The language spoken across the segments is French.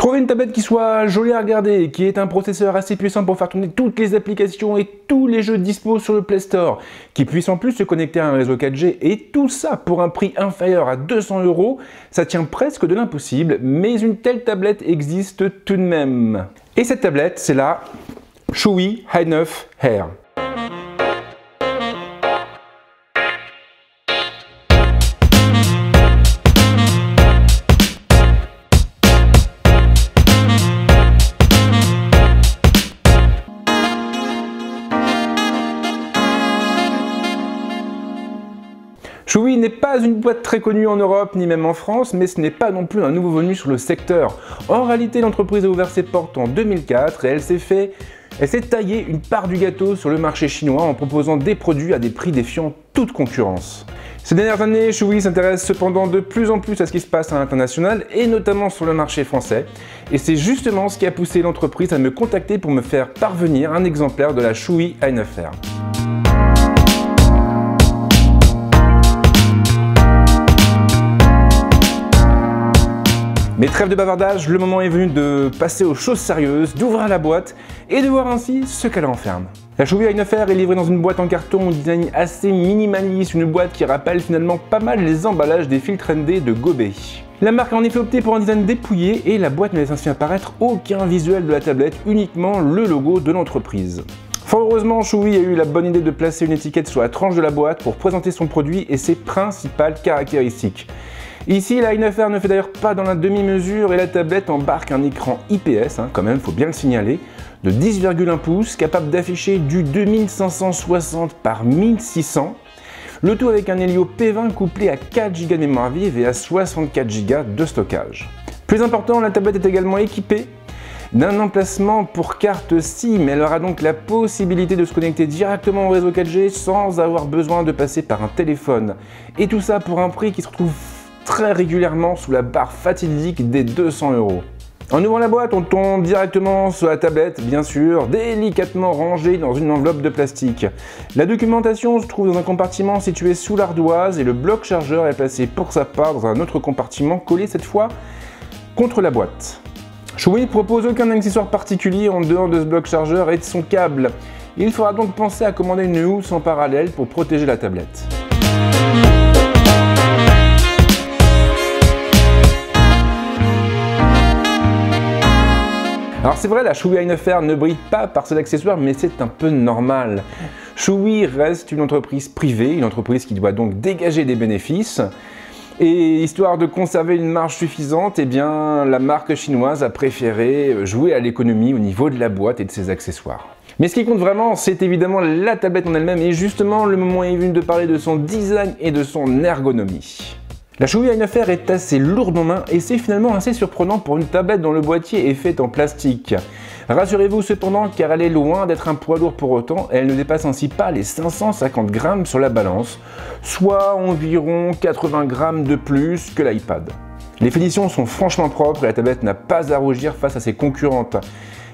Trouver une tablette qui soit jolie à regarder, qui ait un processeur assez puissant pour faire tourner toutes les applications et tous les jeux dispo sur le Play Store, qui puisse en plus se connecter à un réseau 4G, et tout ça pour un prix inférieur à 200 €, ça tient presque de l'impossible, mais une telle tablette existe tout de même. Et cette tablette, c'est la Chuwi i9 Air. Chuwi n'est pas une boîte très connue en Europe ni même en France, mais ce n'est pas non plus un nouveau venu sur le secteur. En réalité, l'entreprise a ouvert ses portes en 2004 et elle s'est taillée une part du gâteau sur le marché chinois en proposant des produits à des prix défiant toute concurrence. Ces dernières années, Chuwi s'intéresse cependant de plus en plus à ce qui se passe à l'international et notamment sur le marché français. Et c'est justement ce qui a poussé l'entreprise à me contacter pour me faire parvenir un exemplaire de la Chuwi i9 Air. Mais trêve de bavardage, le moment est venu de passer aux choses sérieuses, d'ouvrir la boîte et de voir ainsi ce qu'elle renferme. La Chuwi i9 Air est livrée dans une boîte en carton au design assez minimaliste, une boîte qui rappelle finalement pas mal les emballages des filtres ND de Gobé. La marque a en effet opté pour un design dépouillé et la boîte ne laisse ainsi apparaître aucun visuel de la tablette, uniquement le logo de l'entreprise. Fort heureusement, Chuwi a eu la bonne idée de placer une étiquette sur la tranche de la boîte pour présenter son produit et ses principales caractéristiques. Ici, la i9 Air ne fait d'ailleurs pas dans la demi-mesure et la tablette embarque un écran IPS, quand même, faut bien le signaler, de 10,1 pouces, capable d'afficher du 2560 par 1600, le tout avec un Helio P20 couplé à 4 Go de mémoire vive et à 64 Go de stockage. Plus important, la tablette est également équipée d'un emplacement pour carte SIM. Elle aura donc la possibilité de se connecter directement au réseau 4G sans avoir besoin de passer par un téléphone. Et tout ça pour un prix qui se retrouve très régulièrement sous la barre fatidique des 200 €. En ouvrant la boîte, on tombe directement sur la tablette, bien sûr, délicatement rangée dans une enveloppe de plastique. La documentation se trouve dans un compartiment situé sous l'ardoise et le bloc chargeur est placé pour sa part dans un autre compartiment collé cette fois contre la boîte. Chuwi ne propose aucun accessoire particulier en dehors de ce bloc chargeur et de son câble. Il faudra donc penser à commander une housse en parallèle pour protéger la tablette. Alors c'est vrai, la Chuwi i9 Air ne brille pas par ses accessoires, mais c'est un peu normal. Chuwi reste une entreprise privée, une entreprise qui doit donc dégager des bénéfices. Et histoire de conserver une marge suffisante, eh bien, la marque chinoise a préféré jouer à l'économie au niveau de la boîte et de ses accessoires. Mais ce qui compte vraiment, c'est évidemment la tablette en elle-même, et justement, le moment est venu de parler de son design et de son ergonomie. La Chuwi i9 Air est assez lourde en main et c'est finalement assez surprenant pour une tablette dont le boîtier est fait en plastique. Rassurez-vous cependant car elle est loin d'être un poids lourd pour autant et elle ne dépasse ainsi pas les 550 grammes sur la balance, soit environ 80 grammes de plus que l'iPad. Les finitions sont franchement propres et la tablette n'a pas à rougir face à ses concurrentes.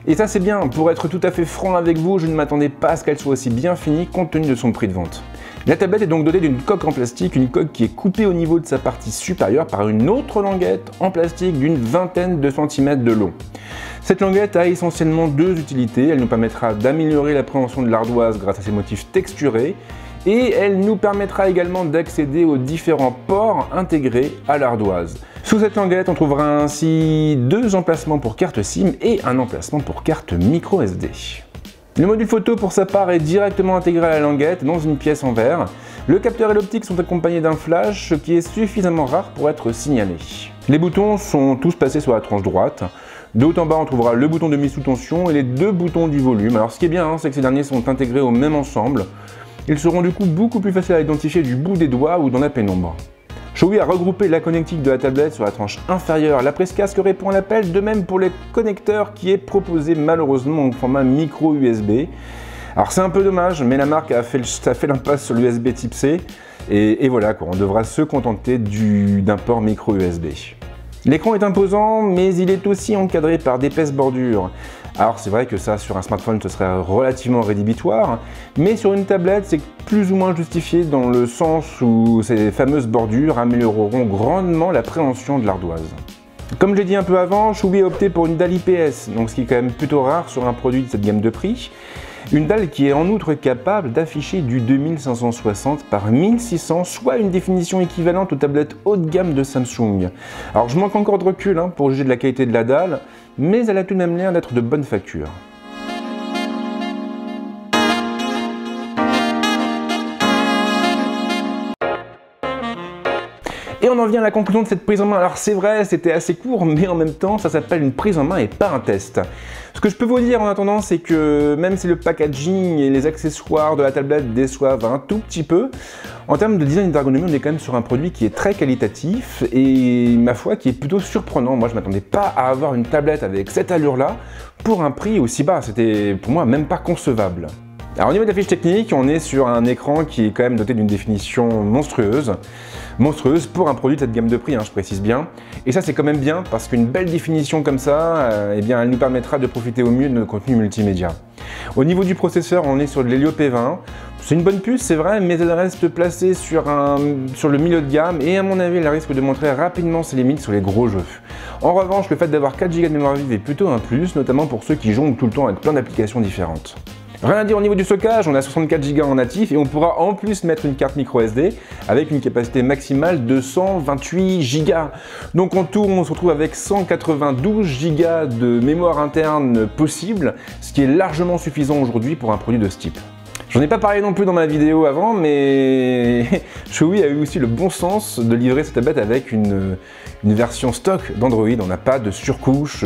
Et ça c'est bien, pour être tout à fait franc avec vous, je ne m'attendais pas à ce qu'elle soit aussi bien finie compte tenu de son prix de vente. La tablette est donc dotée d'une coque en plastique, une coque qui est coupée au niveau de sa partie supérieure par une autre languette en plastique d'une vingtaine de centimètres de long. Cette languette a essentiellement deux utilités, elle nous permettra d'améliorer l'appréhension de l'ardoise grâce à ses motifs texturés et elle nous permettra également d'accéder aux différents ports intégrés à l'ardoise. Sous cette languette, on trouvera ainsi deux emplacements pour carte SIM et un emplacement pour carte micro SD. Le module photo pour sa part est directement intégré à la languette dans une pièce en verre. Le capteur et l'optique sont accompagnés d'un flash, ce qui est suffisamment rare pour être signalé. Les boutons sont tous placés sur la tranche droite. De haut en bas, on trouvera le bouton de mise sous tension et les deux boutons du volume. Alors ce qui est bien, c'est que ces derniers sont intégrés au même ensemble. Ils seront du coup beaucoup plus faciles à identifier du bout des doigts ou dans la pénombre. Chuwi a regroupé la connectique de la tablette sur la tranche inférieure. La prise casque répond à l'appel, de même pour les connecteurs qui est proposé malheureusement au format micro USB. Alors c'est un peu dommage, mais la marque a fait l'impasse sur l'USB type C. Et voilà quoi, on devra se contenter d'un port micro USB. L'écran est imposant, mais il est aussi encadré par d'épaisses bordures. Alors c'est vrai que ça, sur un smartphone, ce serait relativement rédhibitoire, mais sur une tablette, c'est plus ou moins justifié dans le sens où ces fameuses bordures amélioreront grandement l'appréhension de l'ardoise. Comme je l'ai dit un peu avant, Choui a opté pour une dalle IPS, donc ce qui est quand même plutôt rare sur un produit de cette gamme de prix. Une dalle qui est en outre capable d'afficher du 2560 par 1600, soit une définition équivalente aux tablettes haut de gamme de Samsung. Alors je manque encore de recul pour juger de la qualité de la dalle, mais elle a tout de même l'air d'être de bonne facture. Et on en vient à la conclusion de cette prise en main. Alors c'est vrai, c'était assez court, mais en même temps, ça s'appelle une prise en main et pas un test. Ce que je peux vous dire en attendant, c'est que même si le packaging et les accessoires de la tablette déçoivent un tout petit peu, en termes de design et d'ergonomie, on est quand même sur un produit qui est très qualitatif et, ma foi, qui est plutôt surprenant. Moi, je ne m'attendais pas à avoir une tablette avec cette allure-là pour un prix aussi bas. C'était, pour moi, même pas concevable. Alors au niveau de la fiche technique, on est sur un écran qui est quand même doté d'une définition monstrueuse pour un produit de cette gamme de prix, je précise bien. Et ça c'est quand même bien parce qu'une belle définition comme ça, eh bien, elle nous permettra de profiter au mieux de notre contenu multimédia. Au niveau du processeur, on est sur de l'Helio P20. C'est une bonne puce, c'est vrai, mais elle reste placée sur le milieu de gamme et à mon avis, elle risque de montrer rapidement ses limites sur les gros jeux. En revanche, le fait d'avoir 4 Go de mémoire vive est plutôt un plus, notamment pour ceux qui jonglent tout le temps avec plein d'applications différentes. Rien à dire au niveau du stockage, on a 64 Go en natif et on pourra en plus mettre une carte micro SD avec une capacité maximale de 128 Go. Donc en tout, on se retrouve avec 192 Go de mémoire interne possible, ce qui est largement suffisant aujourd'hui pour un produit de ce type. J'en ai pas parlé non plus dans ma vidéo avant, mais Choui a eu aussi le bon sens de livrer cette tablette avec une version stock d'Android. On n'a pas de surcouche,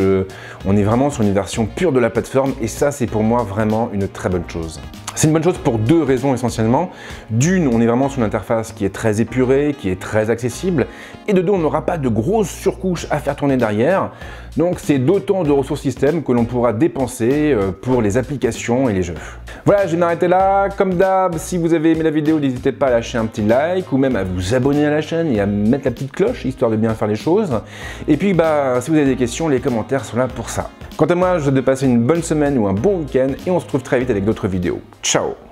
on est vraiment sur une version pure de la plateforme et ça c'est pour moi vraiment une très bonne chose. C'est une bonne chose pour deux raisons essentiellement. D'une, on est vraiment sur une interface qui est très épurée, qui est très accessible, et de deux, on n'aura pas de grosses surcouches à faire tourner derrière. Donc c'est d'autant de ressources système que l'on pourra dépenser pour les applications et les jeux. Voilà, je vais m'arrêter là. Comme d'hab, si vous avez aimé la vidéo, n'hésitez pas à lâcher un petit like ou même à vous abonner à la chaîne et à mettre la petite cloche, histoire de bien faire les choses. Et puis, si vous avez des questions, les commentaires sont là pour ça. Quant à moi, je vous souhaite de passer une bonne semaine ou un bon week-end et on se retrouve très vite avec d'autres vidéos. Ciao!